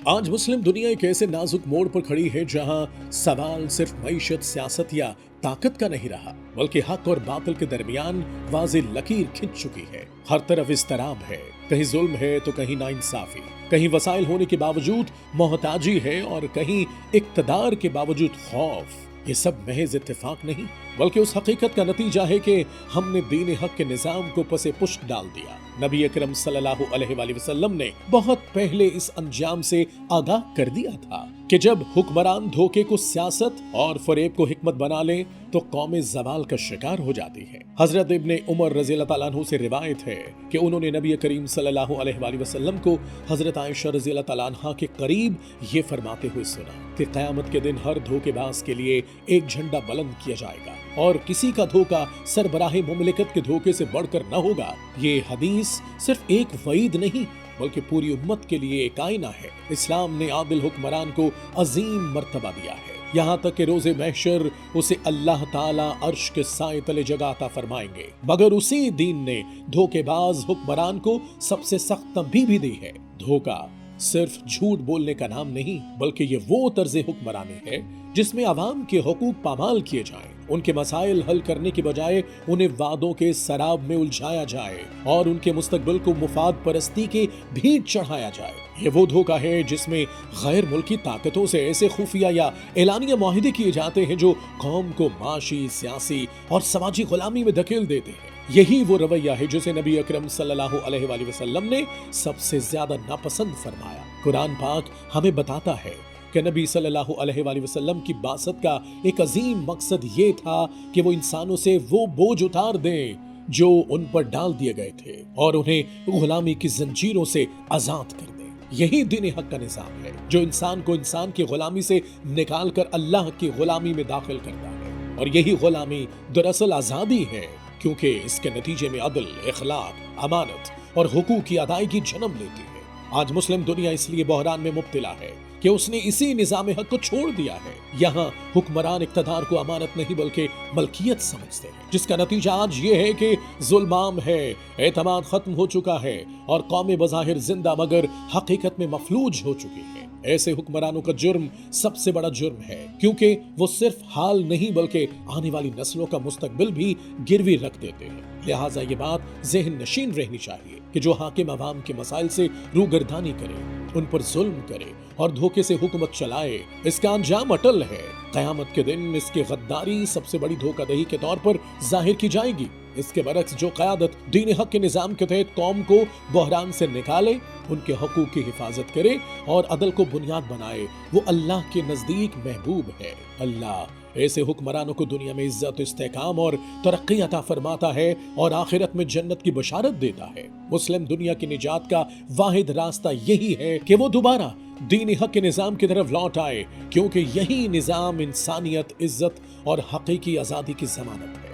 آج مسلم دنیا ایک ایسے نازک موڑ پر کھڑی ہے جہاں سوال صرف معیشت، سیاست یا طاقت کا نہیں رہا، بلکہ حق اور باطل کے درمیان واضح لکیر کھنچ چکی ہے۔ ہر طرف اضطراب ہے، کہیں ظلم ہے تو کہیں ناانصافی، کہیں وسائل ہونے کے باوجود محتاجی ہے اور کہیں اقتدار کے باوجود خوف۔ یہ سب محض اتفاق نہیں بلکہ اس حقیقت کا نتیجہ ہے کہ ہم نے دین حق کے نظام کو پس پشت ڈال دیا۔ نبی اکرم صلی اللہ علیہ وآلہ وسلم نے بہت پہلے اس انجام سے آگاہ کر دیا تھا کہ جب حکمران دھوکے کو سیاست اور فریب کو حکمت بنا لیں تو قوم زوال کا شکار ہو جاتی ہے۔ حضرت ابن عمر رضی اللہ تعالیٰ عنہ سے روایت ہے کہ انہوں نے نبی کریم صلی اللہ علیہ وآلہ وسلم کو حضرت عائشہ رضی اللہ تعالیٰ عنہ کے قریب یہ فرماتے ہوئے سنا کہ قیامت کے دن ہر دھوکے باز کے لیے ایک جھنڈا بلند کیا جائے گا اور کسی کا دھوکا سربراہ مملکت کے دھوکے سے بڑھ کر نہ ہوگا۔ یہ حدیث صرف ایک وعید نہیں بلکہ پوری امت کے لیے ایک آئینہ ہے۔ اسلام نے عادل حکمران کو عظیم مرتبہ دیا ہے، یہاں تک کہ روز محشر اسے اللہ تعالیٰ عرش کے سائے تلے جگہ عطا فرمائیں گے، مگر اسی دین نے دھوکے باز حکمران کو سب سے سخت تنبیہ بھی دی ہے۔ دھوکا صرف جھوٹ بولنے کا نام نہیں بلکہ یہ وہ طرز حکمرانی ہے جس میں عوام کے حقوق پامال کیے جائیں، ان کے مسائل حل کرنے کی بجائے انہیں وعدوں کے سراب میں الجھایا جائے اور ان کے مستقبل کو مفاد پرستی کے بھیٹ چڑھایا جائے۔ یہ وہ دھوکا ہے جس میں غیر ملکی طاقتوں سے ایسے خفیہ یا اعلانیہ معاہدے کیے جاتے ہیں جو قوم کو معاشی، سیاسی اور سماجی غلامی میں دھکیل دیتے ہیں۔ یہی وہ رویہ ہے جسے نبی اکرم صلی اللہ علیہ وآلہ وسلم نے سب سے زیادہ ناپسند فرمایا۔ قرآن پاک ہمیں بتاتا ہے کہ نبی صلی اللہ علیہ وآلہ وسلم کی بعثت کا ایک عظیم مقصد یہ تھا کہ وہ انسانوں سے وہ بوجھ اتار دیں جو ان پر ڈال دیے گئے تھے اور انہیں غلامی کی زنجیروں سے آزاد کر دیں۔ یہی دین حق کا نظام ہے جو انسان کو انسان کی غلامی سے نکال کر اللہ کی غلامی میں داخل کرتا ہے، اور یہی غلامی دراصل آزادی ہے، کیونکہ اس کے نتیجے میں عدل، اخلاق، امانت اور حقوق کی ادائیگی جنم لیتی ہے۔ آج مسلم دنیا اس لیے بحران میں مبتلا ہے کہ اس نے اسی نظام حق کو چھوڑ دیا ہے۔ یہاں حکمران اقتدار کو امانت نہیں بلکہ ملکیت سمجھتے ہیں، جس کا نتیجہ آج یہ ہے کہ ظلم عام ہے، اعتماد ختم ہو چکا ہے اور قوم بظاہر زندہ مگر حقیقت میں مفلوج ہو چکی ہے۔ ایسے حکمرانوں کا جرم سب سے بڑا جرم ہے، کیونکہ وہ صرف حال نہیں بلکہ آنے والی نسلوں کا مستقبل بھی گروی رکھ دیتے ہیں۔ لہٰذا یہ بات ذہن نشین رہنی چاہیے کہ جو حاکم عوام کے مسائل سے روگردانی کرے، ان پر ظلم کرے اور دھوکے سے حکومت چلائے، اس کا انجام اٹل ہے۔ قیامت کے دن اس کی غداری سب سے بڑی دھوکہ دہی کے طور پر ظاہر کی جائے گی۔ اس کے برعکس جو قیادت دین حق کے نظام کے تحت قوم کو بحران سے نکالے، ان کے حقوق کی حفاظت کرے اور عدل کو بنیاد بنائے، وہ اللہ کے نزدیک محبوب ہے۔ اللہ ایسے حکمرانوں کو دنیا میں عزت، استحکام اور ترقی عطا فرماتا ہے اور آخرت میں جنت کی بشارت دیتا ہے۔ مسلم دنیا کی نجات کا واحد راستہ یہی ہے کہ وہ دوبارہ دین حق کے نظام کی طرف لوٹ آئے، کیونکہ یہی نظام انسانیت، عزت اور حقیقی آزادی کی ضمانت ہے۔